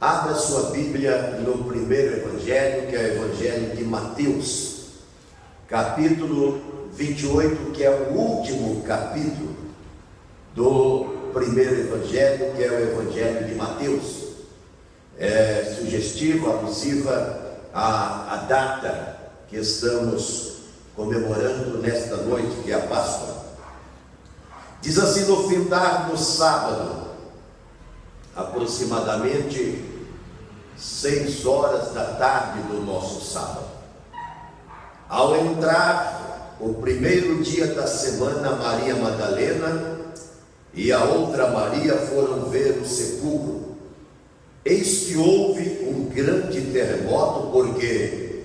Abra sua Bíblia no primeiro Evangelho, que é o Evangelho de Mateus, capítulo 28, que é o último capítulo do primeiro Evangelho, que é o Evangelho de Mateus. É sugestivo, alusiva à data que estamos comemorando nesta noite, que é a Páscoa. Diz assim: no findar do sábado, aproximadamente 6 horas da tarde do nosso sábado, ao entrar o primeiro dia da semana, Maria Madalena e a outra Maria foram ver o sepulcro. Eis que houve um grande terremoto, porque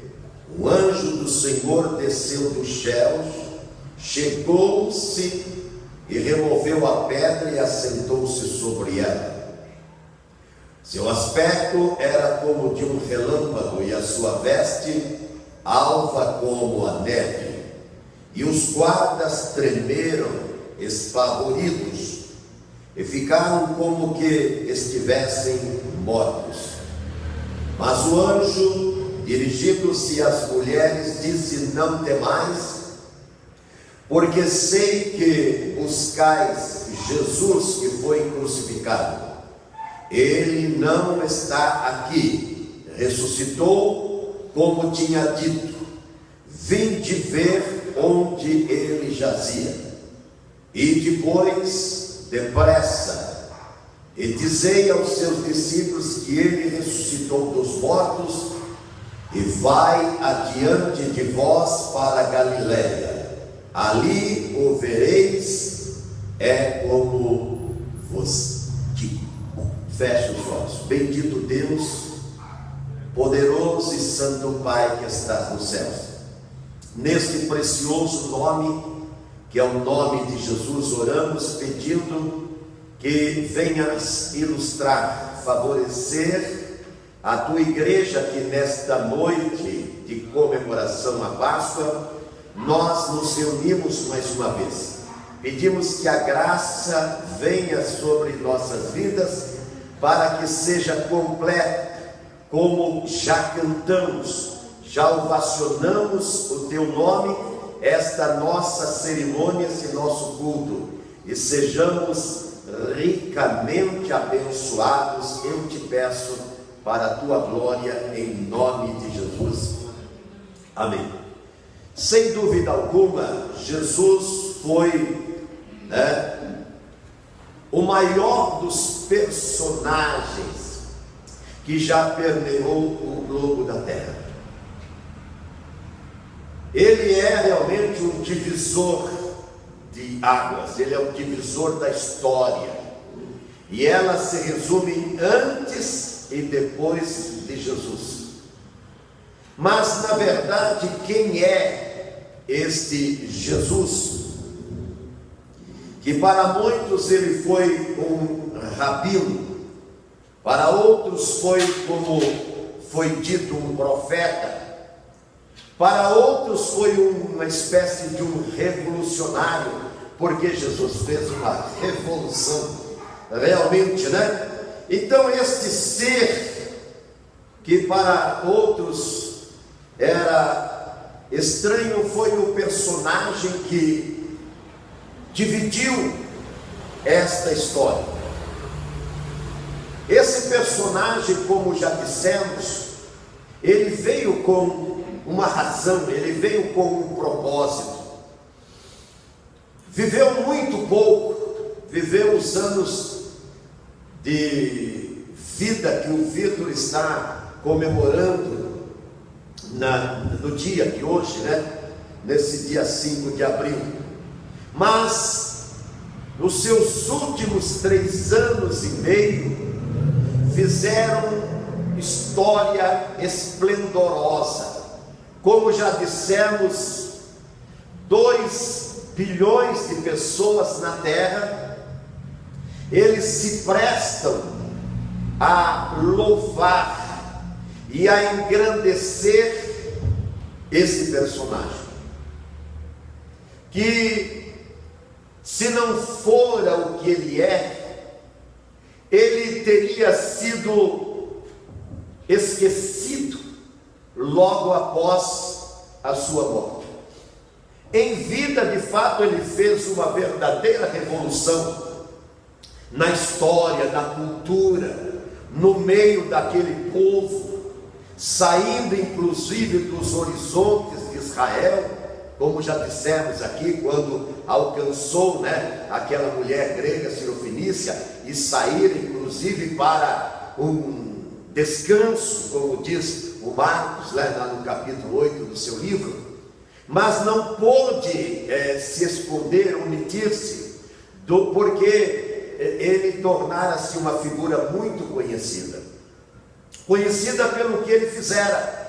o anjo do Senhor desceu dos céus, chegou-se e removeu a pedra e assentou-se sobre ela. Seu aspecto era como de um relâmpago, e a sua veste alva como a neve. E os guardas tremeram, espavoridos, e ficaram como que estivessem mortos. Mas o anjo, dirigindo-se às mulheres, disse: não temais, porque sei que buscais Jesus, que foi crucificado. Ele não está aqui, ressuscitou, como tinha dito. Vinde ver onde ele jazia. E depois, depressa, e dizei aos seus discípulos que ele ressuscitou dos mortos, e vai adiante de vós para a Galiléia. Ali o vereis, é como vos digo. Feche os olhos. Bendito Deus, poderoso e santo Pai que estás nos céus, neste precioso nome, que é o nome de Jesus, oramos pedindo que venhas ilustrar, favorecer a tua igreja, que nesta noite de comemoração à Páscoa, nós nos reunimos mais uma vez. Pedimos que a graça venha sobre nossas vidas, para que seja completo, como já cantamos, já ovacionamos o teu nome, esta nossa cerimônia, esse nosso culto, e sejamos ricamente abençoados. Eu te peço, para a tua glória, em nome de Jesus. Amém. Sem dúvida alguma, Jesus foi o maior dos personagens que já permeou o globo da terra. Ele é realmente um divisor de águas, ele é um divisor da história, e ela se resume antes e depois de Jesus. Mas na verdade, quem é este Jesus? Que para muitos ele foi um rabino, para outros foi, como foi dito, um profeta, para outros foi uma espécie de um revolucionário, porque Jesus fez uma revolução, realmente, né? Então este ser, que para outros era estranho, foi o personagem que dividiu esta história. Esse personagem, como já dissemos, ele veio com uma razão, ele veio com um propósito. Viveu muito pouco, viveu os anos de vida que o Vitor está comemorando no dia de hoje, né? Nesse dia 5 de abril. Mas nos seus últimos 3 anos e meio fizeram história esplendorosa. Como já dissemos, 2 bilhões de pessoas na Terra, eles se prestam a louvar e a engrandecer esse personagem, que, se não fora o que ele é, ele teria sido esquecido logo após a sua morte. Em vida, de fato, ele fez uma verdadeira revolução na história, na cultura, no meio daquele povo, saindo inclusive dos horizontes de Israel, como já dissemos aqui, quando alcançou, aquela mulher grega Sirofenícia, e sair inclusive para um descanso, como diz o Marcos, lá no capítulo 8 do seu livro. Mas não pôde se esconder, omitir-se, porque ele tornara-se uma figura muito conhecida pelo que ele fizera.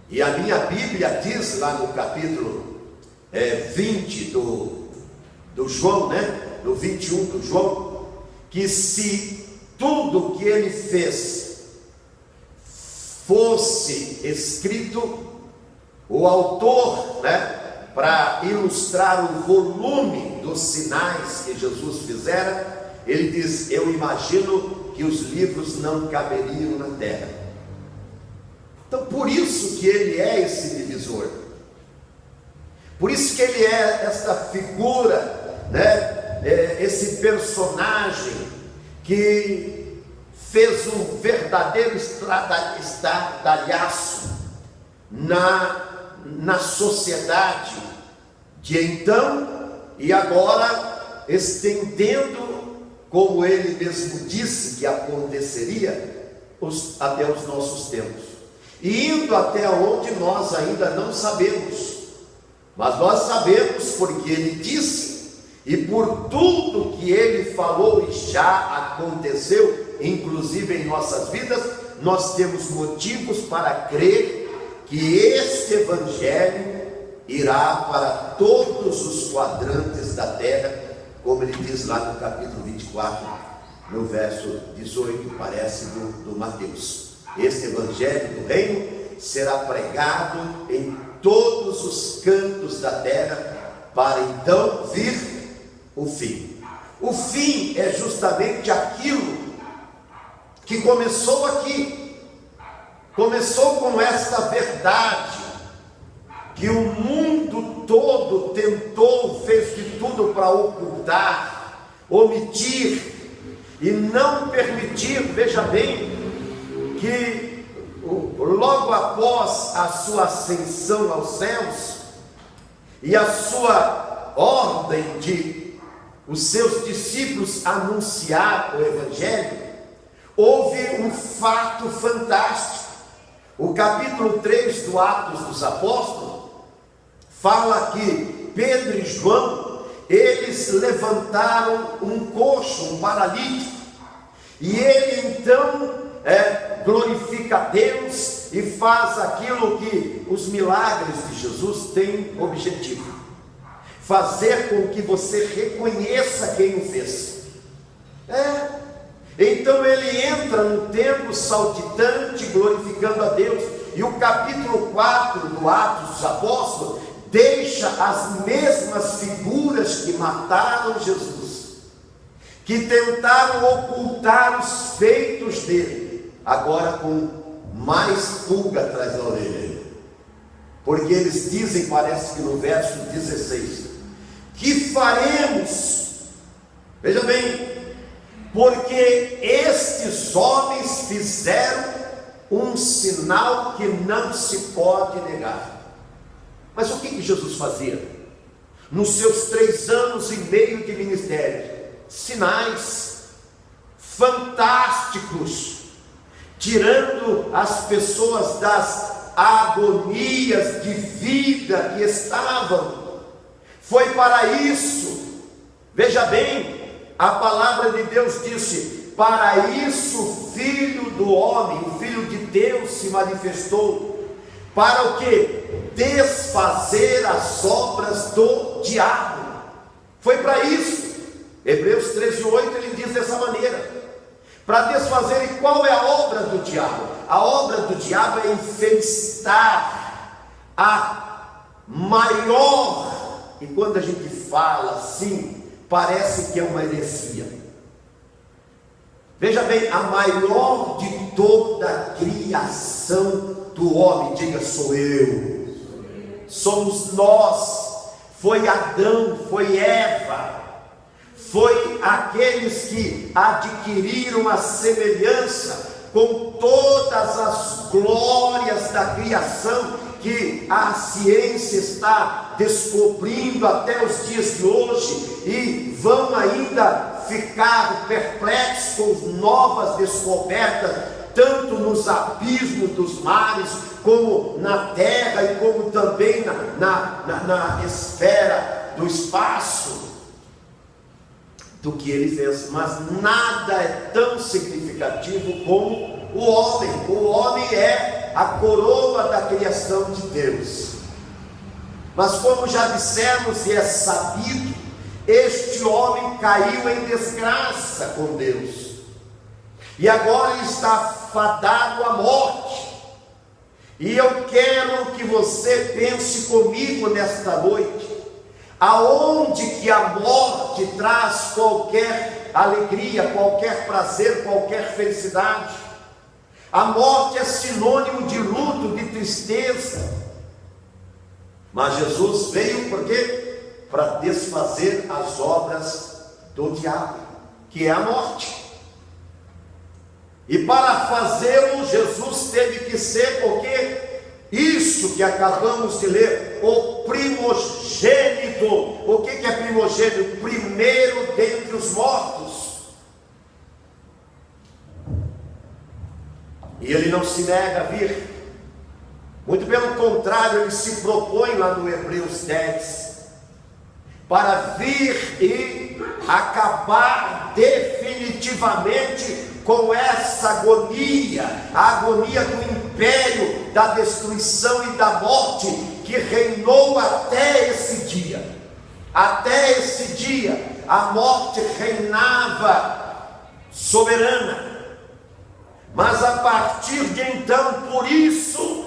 E a minha Bíblia diz lá no capítulo 20 do João, no 21 do João, que se tudo que ele fez fosse escrito, o autor, para ilustrar o volume dos sinais que Jesus fizera, ele diz: eu imagino que os livros não caberiam na terra. Então, por isso que ele é esse divisor, por isso que ele é esta figura, esse personagem que fez um verdadeiro estardalhaço na sociedade de então e agora, estendendo, como ele mesmo disse que aconteceria, até os nossos tempos, e indo até onde nós ainda não sabemos, mas nós sabemos porque ele disse, e por tudo que ele falou e já aconteceu, inclusive em nossas vidas, nós temos motivos para crer que este evangelho irá para todos os quadrantes da terra, como ele diz lá no capítulo 24, no verso 18, parece, do Mateus. Este evangelho do reino será pregado em todos os cantos da terra, para então vir o fim. O fim é justamente aquilo que começou aqui. Começou com esta verdade, que o mundo todo tentou, fez de tudo para ocultar, omitir e não permitir. Veja bem, que logo após a sua ascensão aos céus e a sua ordem de os seus discípulos anunciar o evangelho, houve um fato fantástico. O capítulo 3 do Atos dos Apóstolos fala que Pedro e João, eles levantaram um coxo, um paralítico, e ele então glorifica a Deus e faz aquilo que os milagres de Jesus têm objetivo: fazer com que você reconheça quem o fez. Então ele entra no templo saltitante, glorificando a Deus. E o capítulo 4 do Atos dos Apóstolos deixa as mesmas figuras que mataram Jesus, que tentaram ocultar os feitos dele, agora com mais pulga atrás da orelha. Porque eles dizem, parece que no verso 16, que faremos, veja bem, porque estes homens fizeram um sinal que não se pode negar. Mas o que Jesus fazia? Nos seus 3 anos e meio de ministério, sinais fantásticos, tirando as pessoas das agonias de vida que estavam. Foi para isso, veja bem, a palavra de Deus disse: para isso o Filho do Homem, o Filho de Deus se manifestou. Para o que? Desfazer as obras do diabo. Foi para isso. Hebreus 13:8 ele diz dessa maneira: para desfazer. E qual é a obra do diabo? A obra do diabo é infestar a maior, e quando a gente fala assim, parece que é uma heresia. Veja bem, a maior de toda a criação do homem, diga, sou eu. Somos nós. Foi Adão, foi Eva, foi aqueles que adquiriram a semelhança com todas as glórias da criação que a ciência está descobrindo até os dias de hoje, e vão ainda ficar perplexos com novas descobertas, tanto nos abismos dos mares, como na terra e como também na esfera do espaço, do que ele fez. Mas nada é tão significativo como o homem. O homem é a coroa da criação de Deus. Mas como já dissemos e é sabido, este homem caiu em desgraça com Deus, e agora ele está fadado à morte. E eu quero que você pense comigo nesta noite, aonde que a morte traz qualquer alegria, qualquer prazer, qualquer felicidade. A morte é sinônimo de luto, de tristeza. Mas Jesus veio por quê? Para desfazer as obras do diabo, que é a morte. E para fazê-lo, Jesus teve que ser o quê? Isso que acabamos de ler, o primogênito. O que é primogênito? Primeiro dentre os mortos. E ele não se nega a vir. Muito pelo contrário, ele se propõe lá no Hebreus 10, para vir e acabar definitivamente com essa agonia, a agonia do império da destruição e da morte que reinou até esse dia. Até esse dia a morte reinava soberana, mas a partir de então, por isso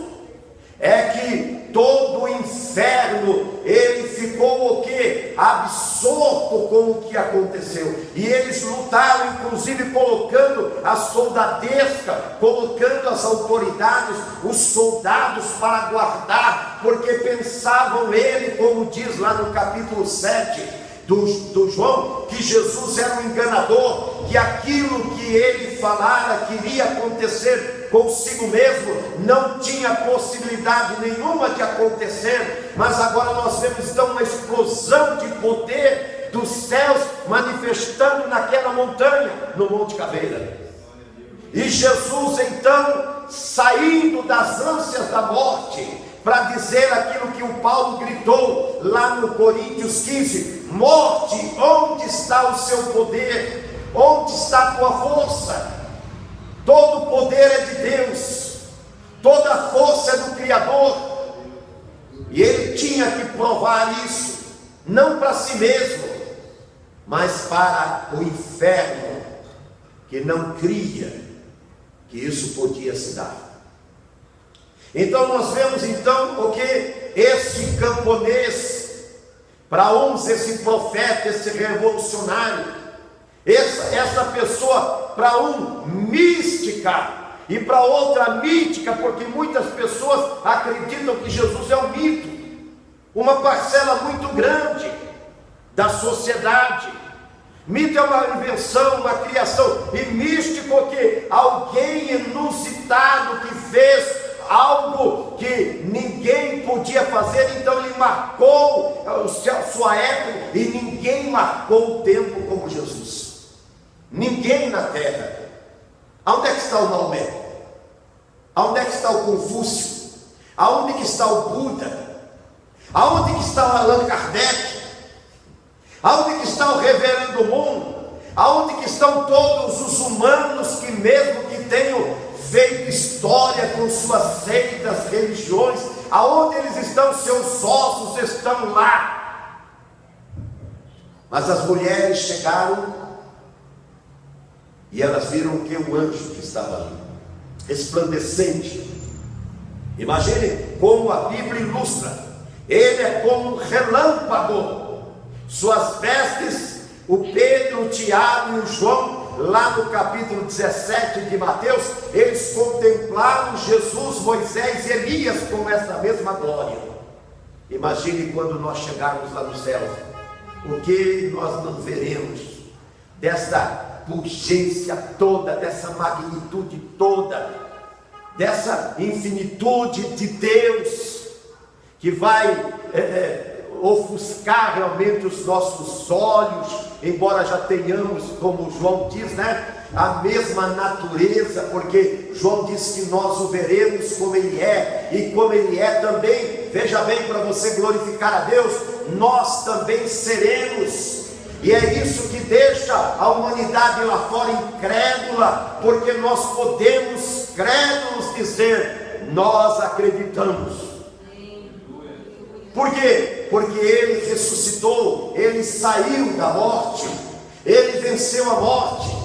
é que todo o inferno, ele ficou o quê? Absorto com o que aconteceu. E eles lutaram, inclusive colocando a soldadesca, colocando as autoridades, os soldados para guardar, porque pensavam ele, como diz lá no capítulo 7 do João, que Jesus era um enganador, que aquilo que ele falara que iria acontecer consigo mesmo não tinha possibilidade nenhuma de acontecer. Mas agora nós vemos então uma explosão de poder dos céus manifestando naquela montanha, no Monte Caveira. E Jesus então, saindo das ânsias da morte, para dizer aquilo que o Paulo gritou lá no Coríntios 15: morte, onde está o seu poder? Onde está a tua força? Todo o poder é de Deus, toda a força é do Criador. E ele tinha que provar isso, não para si mesmo, mas para o inferno, que não cria que isso podia se dar. Então nós vemos então o que? Esse camponês, para uns esse profeta, esse revolucionário, essa pessoa, para um mística, e para outra mítica, porque muitas pessoas acreditam que Jesus é um mito, uma parcela muito grande da sociedade. Mito é uma invenção, uma criação, e místico o que? Alguém inusitado que fez algo que ninguém podia fazer, então ele marcou a sua época, e ninguém marcou o tempo como Jesus. Ninguém na terra. Aonde é que está o Maomé? Aonde é que está o Confúcio? Aonde que está o Buda? Aonde que está o Allan Kardec? Aonde que está o Reverendo Moon? Aonde que estão todos os humanos que, mesmo que tenham feito história com suas seitas, religiões, aonde eles estão? Seus ossos estão lá. Mas as mulheres chegaram e elas viram que o anjo que estava ali, resplandecente. Imagine como a Bíblia ilustra. Ele é como um relâmpago. Suas vestes, o Pedro, o Tiago e o João lá no capítulo 17 de Mateus, eles contemplaram Jesus, Moisés e Elias com essa mesma glória. Imagine quando nós chegarmos lá no céu, o que nós não veremos dessa pungência toda, dessa magnitude toda, dessa infinitude de Deus, que vai ofuscar realmente os nossos olhos, embora já tenhamos, como João diz, né, a mesma natureza, porque João diz que nós o veremos como ele é, e como ele é também, veja bem, para você glorificar a Deus, nós também seremos. E é isso que deixa a humanidade lá fora incrédula, porque nós podemos, crédulos, dizer: nós acreditamos. Por quê? Porque ele ressuscitou, ele saiu da morte, ele venceu a morte.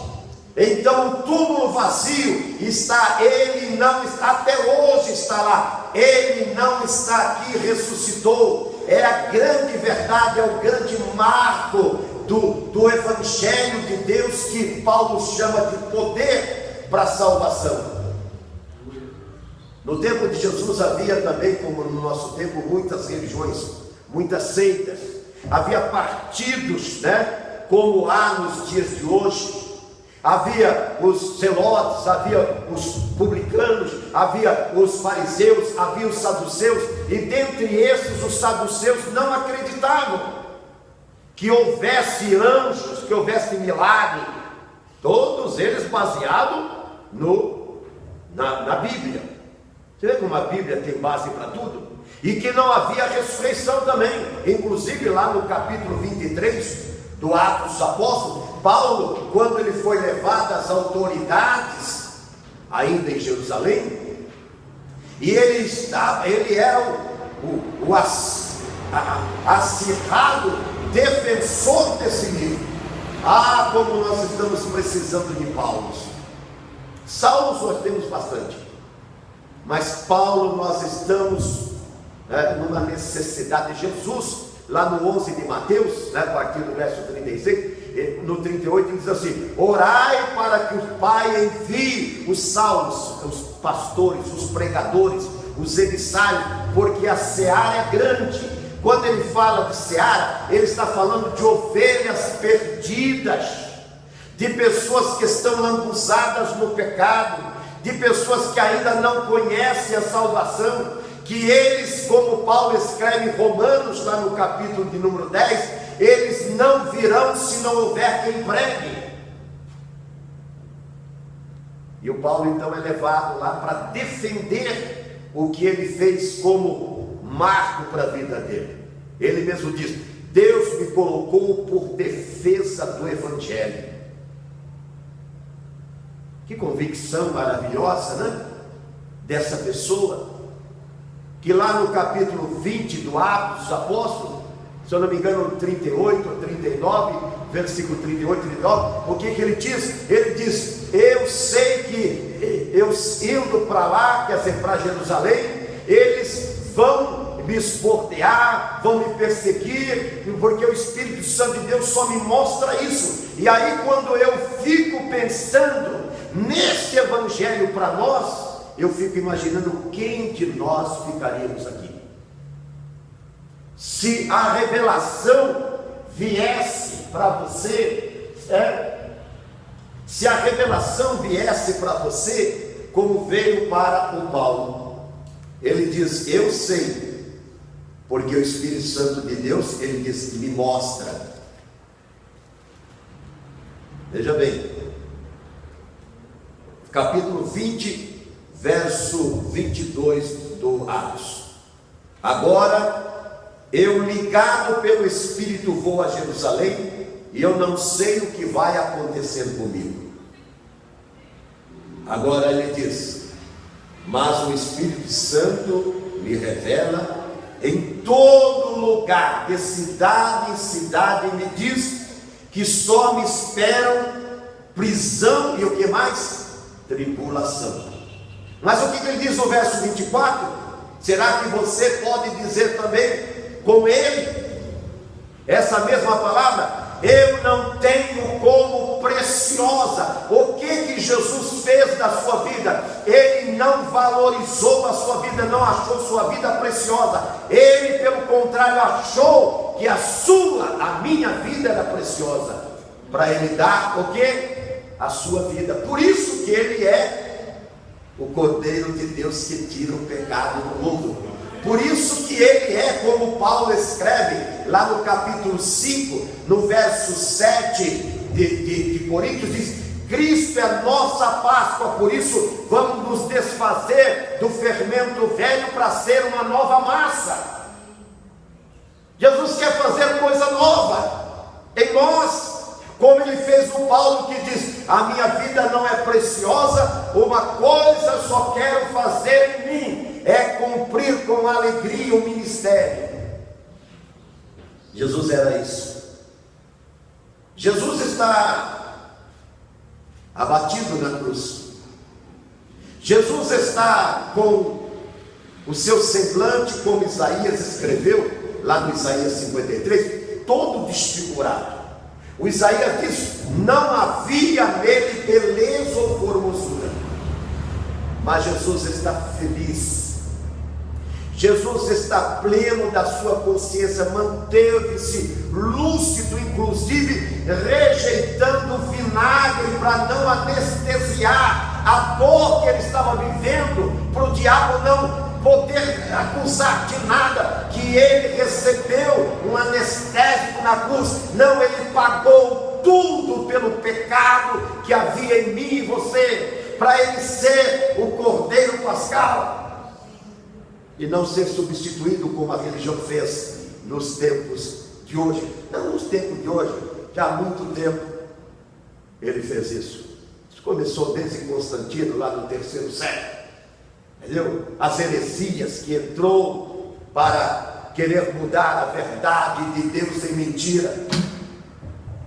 Então o túmulo vazio está, ele não está, até hoje está lá, ele não está aqui, ressuscitou. É a grande verdade, é o grande marco do Evangelho de Deus, que Paulo chama de poder para a salvação. No tempo de Jesus havia também, como no nosso tempo, muitas religiões, muitas seitas, havia partidos, né, como há nos dias de hoje. Havia os zelotes, havia os publicanos, havia os fariseus, havia os saduceus, e dentre esses os saduceus não acreditavam que houvesse anjos, que houvesse milagre, todos eles baseados na Bíblia. Você vê como a Bíblia tem base para tudo? E que não havia ressurreição também. Inclusive lá no capítulo 23 do Atos dos Apóstolos, Paulo, quando ele foi levado às autoridades, ainda em Jerusalém, e ele era o acirrado defensor desse livro. Ah, como nós estamos precisando de Paulo. Saulo nós temos bastante, mas Paulo nós estamos numa necessidade. Jesus, lá no 11 de Mateus, a partir do verso 36, no 38, ele diz assim: orai para que o Pai envie os salvos, os pastores, os pregadores, os emissários, porque a seara é grande. Quando ele fala de seara, ele está falando de ovelhas perdidas, de pessoas que estão lambuzadas no pecado, de pessoas que ainda não conhecem a salvação, que eles, como Paulo escreve em Romanos, lá no capítulo de número 10, eles não virão se não houver quem pregue. E o Paulo então é levado lá para defender o que ele fez como marco para a vida dele. Ele mesmo diz: Deus me colocou por defesa do Evangelho. Que convicção maravilhosa, né? Dessa pessoa, que lá no capítulo 20 do Atos dos Apóstolos, se eu não me engano, 38 ou 39, versículo 38 e 39, o que ele diz? Ele diz: eu sei que eu indo para lá, quer dizer, para Jerusalém, eles vão me esportear, vão me perseguir, porque o Espírito Santo de Deus só me mostra isso. E aí, quando eu fico pensando nesse Evangelho para nós, eu fico imaginando quem de nós ficaríamos aqui. Se a revelação viesse para você, se a revelação viesse para você, como veio para o Paulo, ele diz: eu sei, porque o Espírito Santo de Deus, ele diz, me mostra. Veja bem, capítulo 20, verso 22 do Atos: agora eu, ligado pelo Espírito, vou a Jerusalém, e eu não sei o que vai acontecer comigo. Agora ele diz: mas o Espírito Santo me revela em todo lugar, de cidade em cidade, me diz que só me esperam prisão e o que mais? Tribulação. Mas o que ele diz no verso 24? Será que você pode dizer também com ele essa mesma palavra? eu não tenho como preciosa. O que Jesus fez da sua vida? Ele não valorizou a sua vida, não achou sua vida preciosa. Ele, pelo contrário, achou que a minha vida era preciosa, para ele dar o que? A sua vida. Por isso que ele é o Cordeiro de Deus que tira o pecado do mundo. Por isso que ele é, como Paulo escreve lá no capítulo 5, no verso 7 de Coríntios, diz: Cristo é a nossa Páscoa, por isso vamos nos desfazer do fermento velho para ser uma nova massa. Jesus quer fazer coisa nova em nós, como ele fez no Paulo, que diz: a minha vida não é preciosa, uma coisa só quero fazer em mim, é cumprir com alegria o ministério. Jesus era isso. Jesus está abatido na cruz. Jesus está com o seu semblante, como Isaías escreveu lá no Isaías 53, todo desfigurado. O Isaías diz: não havia nele beleza ou formosura, mas Jesus está feliz. Jesus está pleno da sua consciência, manteve-se lúcido, inclusive rejeitando o vinagre para não anestesiar a dor que ele estava vivendo, para o diabo não poder acusar de nada, que ele recebeu um anestésico na cruz. Não, ele pagou tudo pelo pecado que havia em mim e você, para ele ser o Cordeiro Pascal e não ser substituído como a religião fez nos tempos de hoje. Não nos tempos de hoje, já há muito tempo ele fez isso. Isso começou desde Constantino, lá no 3º século, entendeu? As heresias que entrou para querer mudar a verdade de Deus em mentira.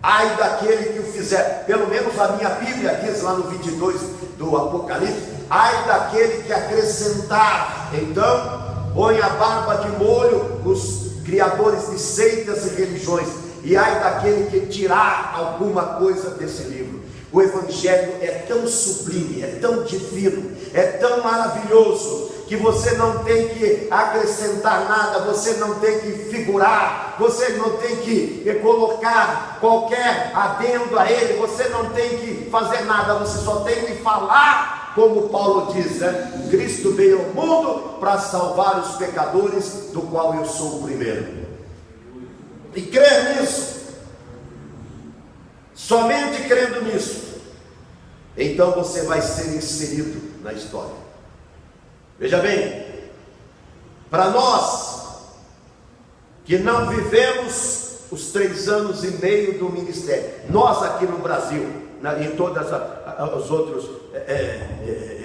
Ai daquele que o fizer. Pelo menos a minha Bíblia diz lá no 22 do Apocalipse: ai daquele que acrescentar. Então põe a barba de molho os criadores de seitas e religiões, e ai daquele que tirar alguma coisa desse livro. O Evangelho é tão sublime, é tão divino, é tão maravilhoso, que você não tem que acrescentar nada, você não tem que figurar, você não tem que colocar qualquer adendo a ele, você não tem que fazer nada, você só tem que falar, como Paulo diz, né? Cristo veio ao mundo para salvar os pecadores, do qual eu sou o primeiro. E crer nisso, somente crendo nisso, então você vai ser inserido na história. Veja bem, para nós que não vivemos os 3 anos e meio do ministério, nós aqui no Brasil, em todas os outros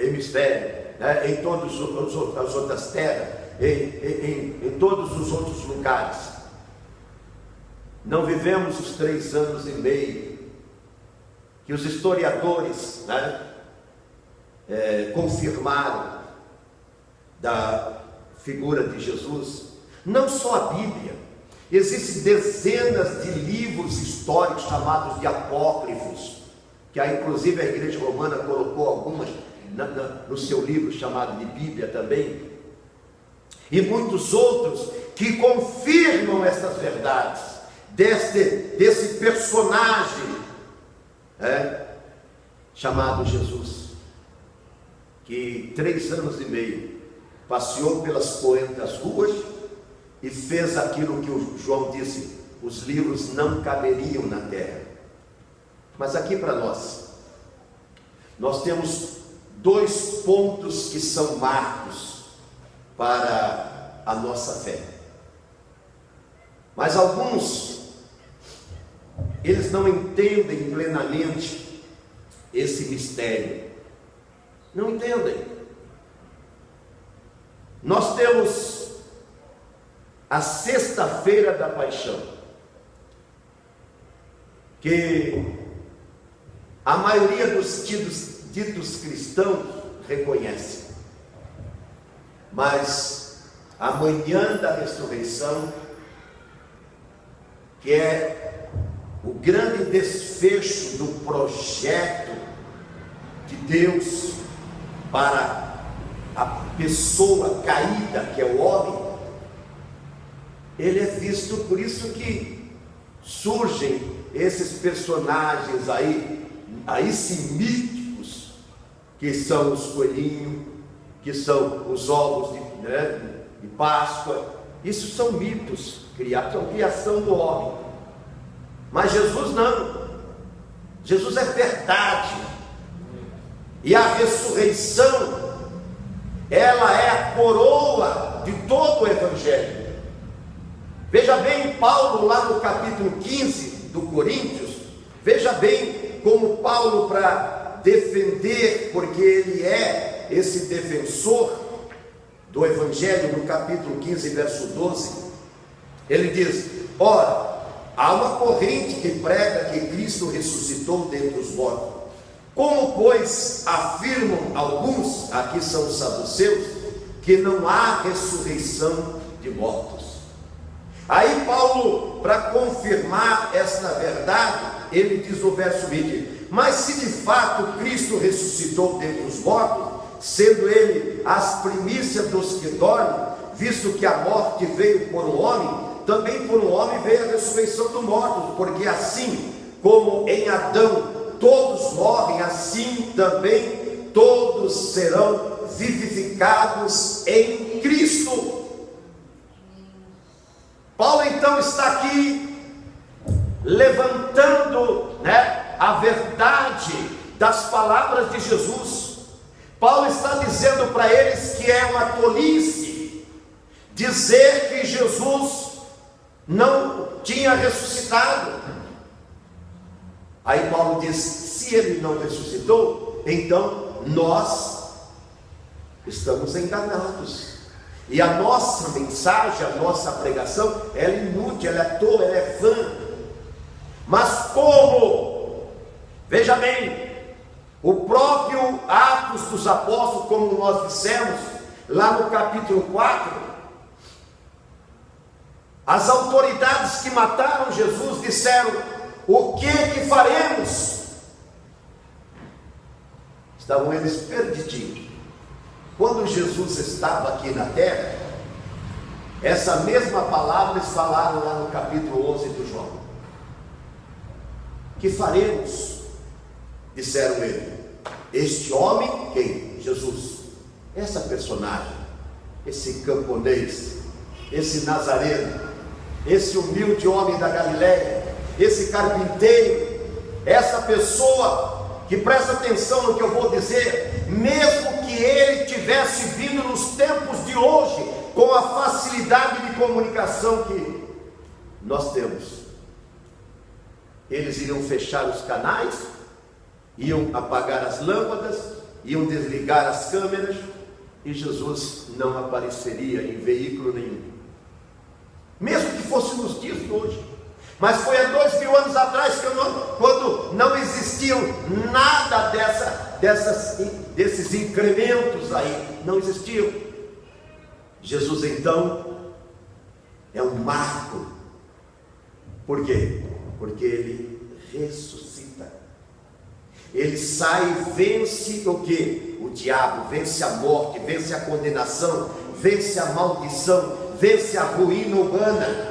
hemisférios, em todas as outras terras, em todos os outros lugares, não vivemos os 3 anos e meio que os historiadores confirmaram da figura de Jesus. Não só a Bíblia, existem dezenas de livros históricos chamados de apócrifos, que aí inclusive a Igreja Romana colocou algumas no seu livro chamado de Bíblia também, e muitos outros que confirmam essas verdades desse personagem chamado Jesus, que 3 anos e meio passeou pelas poentes ruas e fez aquilo que o João disse: os livros não caberiam na terra. Mas aqui para nós temos 2 pontos que são marcos para a nossa fé. Mas alguns, eles não entendem plenamente esse mistério. Não entendem. Nós temos a sexta-feira da paixão, que a maioria dos ditos cristãos reconhece, mas a manhã da ressurreição, que é o grande desfecho do projeto de Deus para a pessoa caída, que é o homem, ele é visto, por isso que surgem esses personagens aí sim míticos, que são os coelhinhos, que são os ovos de Páscoa. Isso são mitos criados, são criação do homem. Mas Jesus não. Jesus é verdade. E a ressurreição, ela é a coroa de todo o Evangelho. Veja bem, Paulo lá no capítulo 15 do Coríntios, veja bem como Paulo, para defender, porque ele é esse defensor do Evangelho, no capítulo 15, verso 12, ele diz: ora, há uma corrente que prega que Cristo ressuscitou dentre os mortos. Como, pois, afirmam alguns, aqui são os saduceus, que não há ressurreição de mortos. Aí Paulo, para confirmar esta verdade, ele diz no verso 20: mas se de fato Cristo ressuscitou dentre os mortos, sendo ele as primícias dos que dormem, visto que a morte veio por um homem, também por um homem veio a ressurreição dos mortos, porque assim como em Adão todos morrem, assim também todos serão vivificados em Cristo. Paulo então está aqui levantando, a verdade das palavras de Jesus. Paulo está dizendo para eles que é uma tolice dizer que Jesus não tinha ressuscitado. Aí Paulo diz: se ele não ressuscitou, então nós estamos enganados. E a nossa mensagem, a nossa pregação, ela é inútil, ela é tola, ela é vã. Mas como? Veja bem, o próprio Atos dos Apóstolos, como nós dissemos, lá no capítulo 4, as autoridades que mataram Jesus disseram: o que faremos? Estavam eles perdidinhos. Quando Jesus estava aqui na terra, essa mesma palavra eles falaram lá no capítulo 11 do João. Que faremos? Disseram ele. Este homem, quem? Jesus. Essa personagem, esse camponês, esse nazareno, esse humilde homem da Galileia, esse carpinteiro, essa pessoa que, presta atenção no que eu vou dizer, mesmo que ele tivesse vindo nos tempos de hoje, com a facilidade de comunicação que nós temos, eles iriam fechar os canais, iam apagar as lâmpadas, iam desligar as câmeras, e Jesus não apareceria em veículo nenhum, mesmo que fosse nos dias de hoje. Mas foi há 2000 anos atrás, quando não existiam nada desses incrementos aí, não existiam. Jesus então é um marco. Por quê? Porque ele ressuscita. Ele sai e vence o quê? O diabo, vence a morte, vence a condenação, vence a maldição, vence a ruína humana.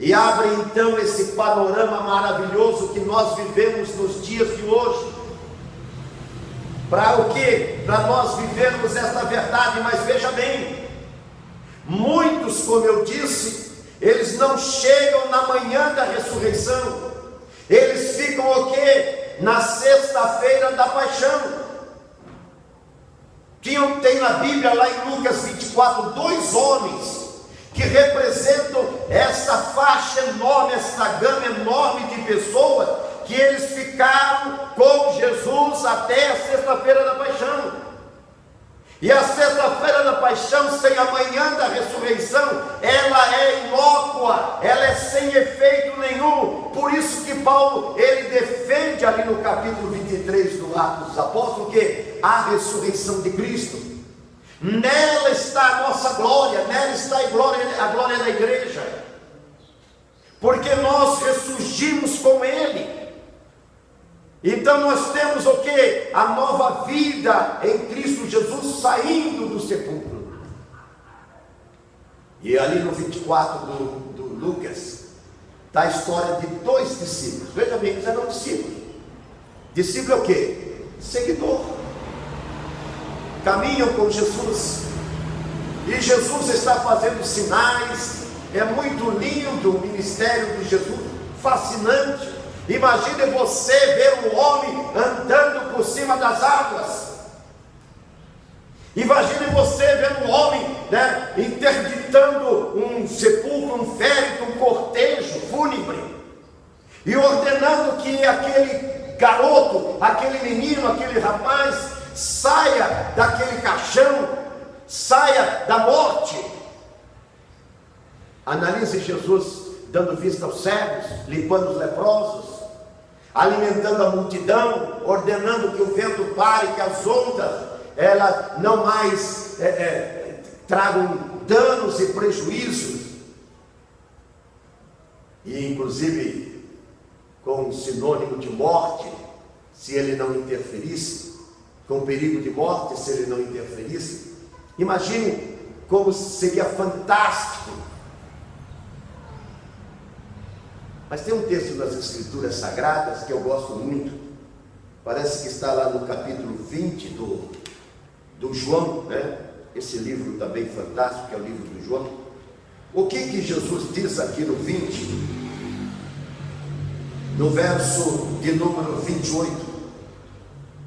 E abre então esse panorama maravilhoso que nós vivemos nos dias de hoje. Para o quê? Para nós vivermos esta verdade. Mas veja bem, muitos, como eu disse, eles não chegam na manhã da ressurreição. Eles ficam o quê? Na sexta-feira da paixão. Tem na Bíblia, lá em Lucas 24, 2 homens que representam essa faixa enorme, essa gama enorme de pessoas, que eles ficaram com Jesus até a sexta-feira da paixão. E a sexta-feira da paixão, sem a manhã da ressurreição, ela é inócua, ela é sem efeito nenhum. Por isso que Paulo, ele defende ali no capítulo 23 do Atos dos Apóstolos, que a ressurreição de Cristo, nela está a nossa glória, nela está a glória da igreja. porque nós ressurgimos com Ele. Então nós temos o que? A nova vida em Cristo Jesus saindo do sepulcro. E ali no 24 do Lucas, está a história de 2 discípulos. Veja bem, eles eram discípulos. Discípulo é o que? Seguidor. Caminham com Jesus. E Jesus está fazendo sinais. É muito lindo o ministério de Jesus. Fascinante. Imagine você ver um homem andando por cima das águas. Imagine você ver um homem, interditando um sepulcro, um féretro, um cortejo fúnebre, e ordenando que aquele garoto, aquele menino, aquele rapaz saia daquele caixão, saia da morte. Analise Jesus dando vista aos cegos, limpando os leprosos, alimentando a multidão, ordenando que o vento pare, que as ondas elas não mais tragam danos e prejuízos, e inclusive com sinônimo de morte, se ele não interferisse, com perigo de morte, se ele não interferisse. Imagine como seria fantástico. Mas tem um texto das Escrituras Sagradas que eu gosto muito, parece que está lá no capítulo 20 do João, esse livro também fantástico, que é o livro do João. O que Jesus diz aqui no 20, no verso de número 28?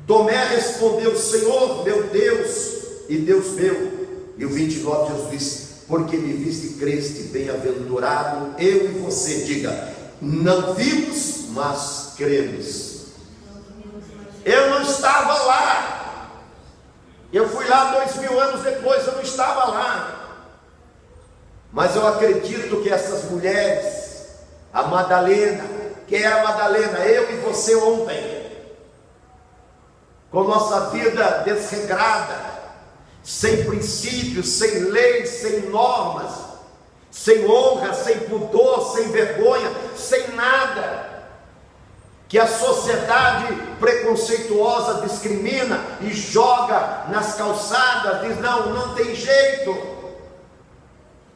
Tomé respondeu: Senhor, meu Deus e Deus meu. E o 29 Jesus disse: porque me viste e creste, bem-aventurado eu e você. Diga: não vimos, mas cremos. Eu não estava lá. Eu fui lá 2000 anos depois, eu não estava lá. Mas eu acredito que essas mulheres, a Madalena, quem é a Madalena? Eu e você ontem, com nossa vida desregrada, sem princípios, sem leis, sem normas, sem honra, sem pudor, sem vergonha, sem nada, que a sociedade preconceituosa discrimina e joga nas calçadas, diz: não tem jeito.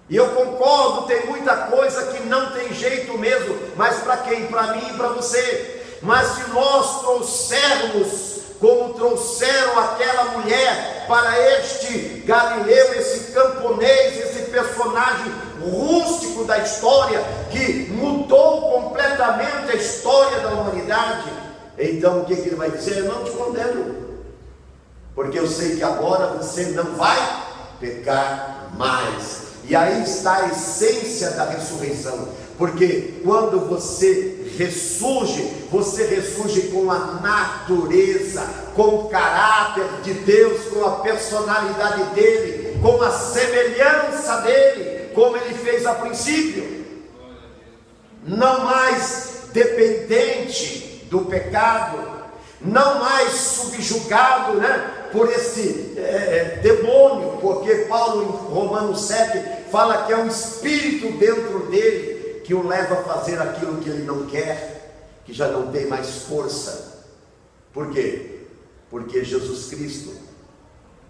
E eu concordo, tem muita coisa que não tem jeito mesmo, mas para quem? Para mim e para você. Mas se nós trouxermos, como trouxeram aquela mulher, para este Galileu, esse camponês, esse personagem rústico da história, que mudou completamente a história da humanidade, então o que ele vai dizer? Eu não te condeno, porque eu sei que agora você não vai pecar mais. E aí está a essência da ressurreição, porque quando você ressurge com a natureza, com o caráter de Deus, com a personalidade dele, com a semelhança dele, como ele fez a princípio, não mais dependente do pecado, não mais subjugado, por esse demônio, porque Paulo em Romanos 7 fala que é um espírito dentro dele que o leva a fazer aquilo que ele não quer, que já não tem mais força. Por quê? Porque Jesus Cristo,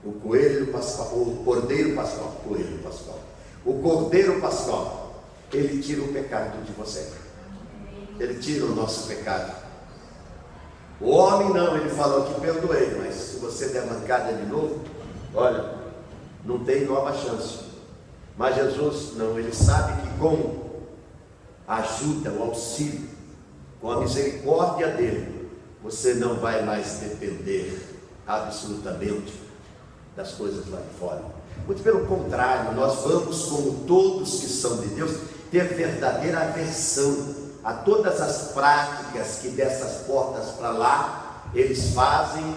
o Cordeiro Pascal, ele tira o pecado de você, ele tira o nosso pecado. O homem não, ele falou que perdoei, mas se você der mancada de novo, olha, não tem nova chance. Mas Jesus não, ele sabe que com a ajuda, o auxílio, com a misericórdia dele, você não vai mais depender absolutamente das coisas lá de fora. Muito pelo contrário, nós vamos, como todos que são de Deus, ter verdadeira aversão a todas as práticas que dessas portas para lá eles fazem,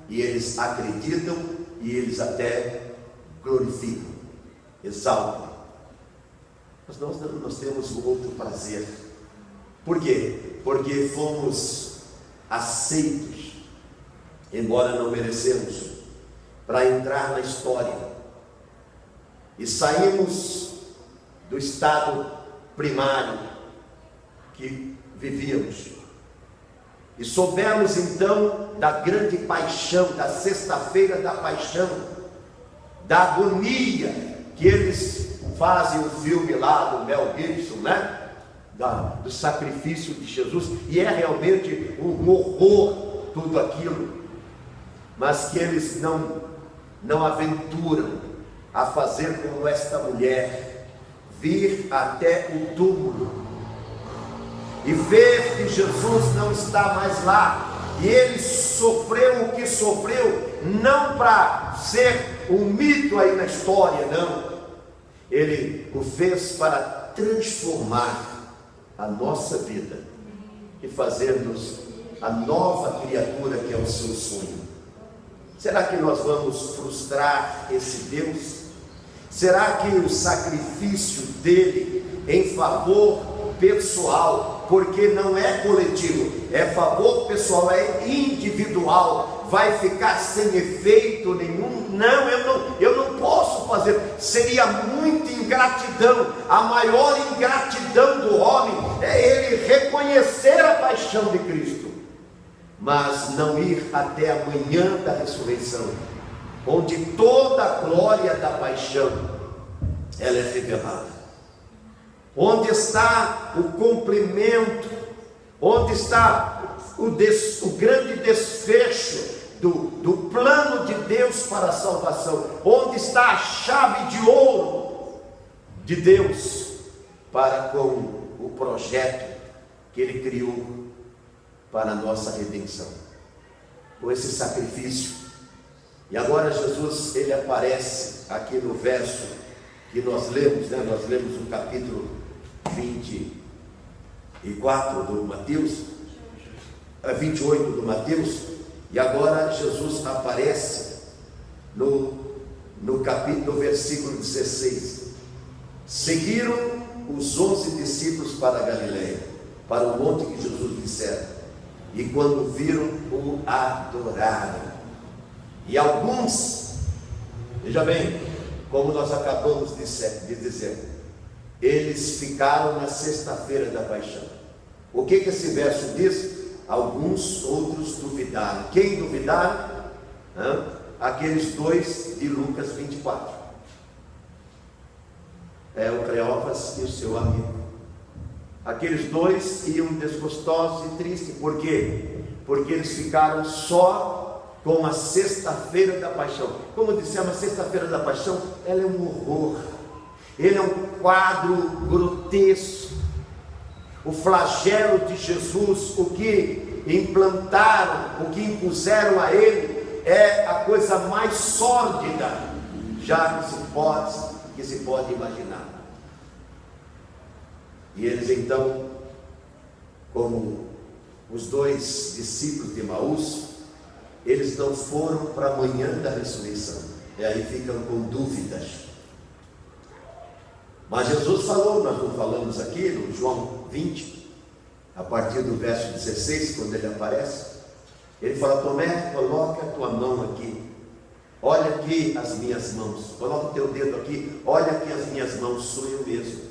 e eles acreditam, e eles até glorificam, exaltam. Mas nós temos um outro prazer. Por quê? Porque fomos aceitos, embora não merecemos, para entrar na história, e saímos do estado primário, que vivíamos. E soubemos então da grande paixão, da sexta-feira da paixão, da agonia que eles fazem o filme lá do Mel Gibson, né? Do sacrifício de Jesus, e é realmente um horror tudo aquilo, mas que eles não aventuram a fazer como esta mulher, vir até o túmulo e ver que Jesus não está mais lá, e ele sofreu o que sofreu, não para ser um mito aí na história, não, ele o fez para transformar a nossa vida e fazer-nos a nova criatura que é o seu sonho. Será que nós vamos frustrar esse Deus? Será que o sacrifício dele em favor pessoal, porque não é coletivo, é favor pessoal, é individual, vai ficar sem efeito nenhum? Não, eu não posso fazer, seria muita ingratidão. A maior ingratidão do homem é ele reconhecer a paixão de Cristo, mas não ir até a manhã da ressurreição, onde toda a glória da paixão ela é revelada, onde está o cumprimento, onde está o grande desfecho do plano de Deus para a salvação, onde está a chave de ouro de Deus para com o projeto que Ele criou para a nossa redenção, com esse sacrifício. E agora Jesus, ele aparece aqui no verso que nós lemos, né? Nós lemos o capítulo 24 do Mateus, 28 do Mateus, e agora Jesus aparece no versículo 16. Seguiram os 11 discípulos para a Galileia, para o monte que Jesus dissera, e quando viram, o adoraram. E alguns, veja bem, como nós acabamos de dizer, eles ficaram na sexta-feira da paixão. O que esse verso diz? Alguns outros duvidaram. Quem duvidaram? Aqueles dois de Lucas 24. É o Cleófas e o seu amigo. Aqueles dois iam desgostosos e tristes. Por quê? Porque eles ficaram só com a sexta-feira da paixão. Como dissemos, a sexta-feira da paixão, ela é um horror. Ele é um quadro grotesco. O flagelo de Jesus, o que implantaram, o que impuseram a ele, é a coisa mais sórdida já que se pode imaginar. E eles então, como os dois discípulos de Emaús, eles não foram para a manhã da ressurreição, e aí ficam com dúvidas. Mas Jesus falou, nós não falamos aqui no João 20, a partir do verso 16, quando ele aparece, ele fala: Tomé, coloca a tua mão aqui, olha aqui as minhas mãos, coloca o teu dedo aqui, olha aqui as minhas mãos, sou eu mesmo.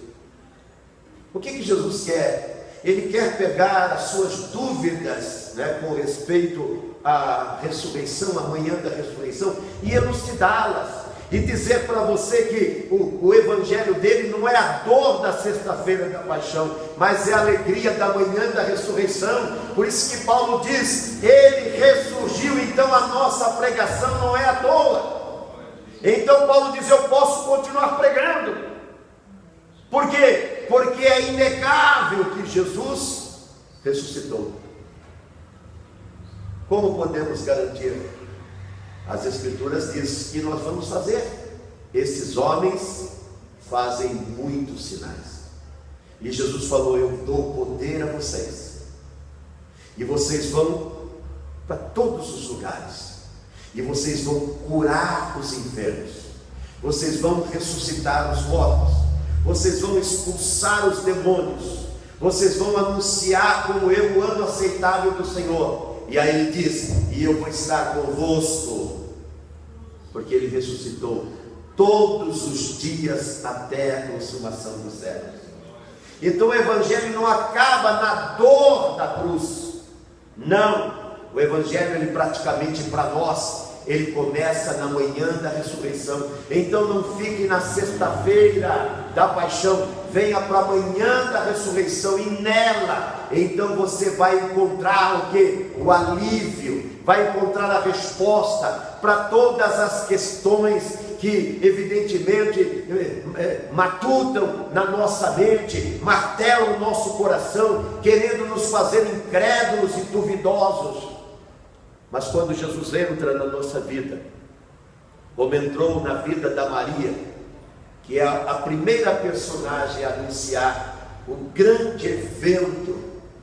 O que Jesus quer? Ele quer pegar as suas dúvidas, né, com respeito à ressurreição, à manhã da ressurreição, e elucidá-las, e dizer para você que o evangelho dele não é a dor da sexta-feira da paixão, mas é a alegria da manhã da ressurreição. Por isso que Paulo diz: ele ressurgiu, então a nossa pregação não é à toa. Então Paulo diz: eu posso continuar pregando. Por quê? Porque é inegável que Jesus ressuscitou. Como podemos garantir? As Escrituras dizem que nós vamos fazer. Esses homens fazem muitos sinais. E Jesus falou: eu dou poder a vocês, e vocês vão para todos os lugares, e vocês vão curar os enfermos, vocês vão ressuscitar os mortos, vocês vão expulsar os demônios, vocês vão anunciar como o ano aceitável do Senhor. E aí ele diz: e eu vou estar convosco, porque ele ressuscitou, todos os dias até a consumação dos séculos. Então o Evangelho não acaba na dor da cruz. Não, o Evangelho, ele praticamente para nós, ele começa na manhã da ressurreição. Então não fique na sexta-feira da paixão, venha para a manhã da ressurreição, e nela, então você vai encontrar o que? O alívio, vai encontrar a resposta para todas as questões que evidentemente matutam na nossa mente, martelam o nosso coração, querendo nos fazer incrédulos e duvidosos. Mas quando Jesus entra na nossa vida, como entrou na vida da Maria, que é a primeira personagem a anunciar o grande evento,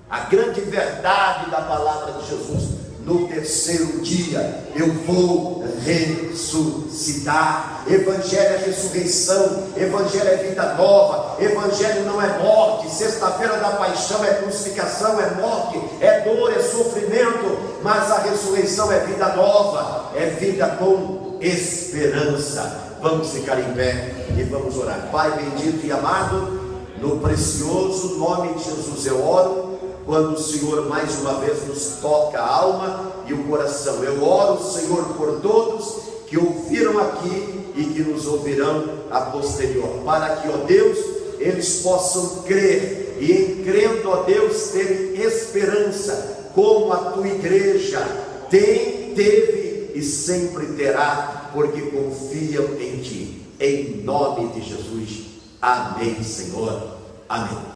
a grande verdade da palavra de Jesus: no terceiro dia eu vou ressuscitar. Evangelho é ressurreição, Evangelho é vida nova, Evangelho não é morte. Sexta-feira da paixão é crucificação, é morte, é dor, é sofrimento, mas a ressurreição é vida nova, é vida com esperança. Vamos ficar em pé e vamos orar. Pai bendito e amado, no precioso nome de Jesus eu oro. Quando o Senhor mais uma vez nos toca a alma e o coração, eu oro, Senhor, por todos que ouviram aqui e que nos ouvirão a posterior, para que, ó Deus, eles possam crer, e em crendo, ó Deus, terem esperança, como a tua igreja tem, teve e sempre terá, porque confiam em ti. Em nome de Jesus, amém, Senhor, amém.